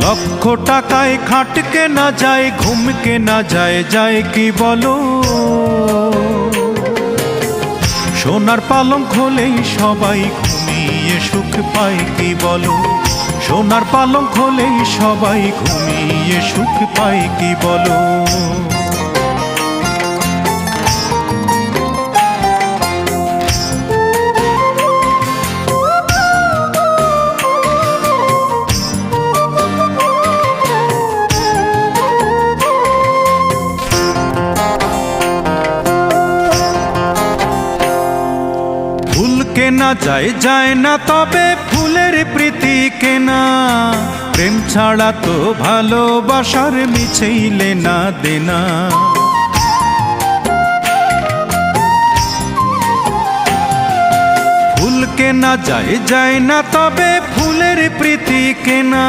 লক্ষ টাকায় খাট কেনা যায়, ঘুম কেনা যায়, যায় কি বলো? সোনার পালঙ্ক হলেই সবাই ঘুমিয়ে সুখ পায় কি বলো? সোনার পালঙ্ক হলেই সবাই ঘুমিয়ে সুখ পায় কি বলো? ফুল কেনা যায়, যায় না, তবে ফুলের প্রীতি কেনা। প্রেম ছাড়া তো ভালোবাসার মিছেই লেনা দেনা। ফুল কেনা যায়, যায় না, তবে ফুলের প্রীতি কেনা।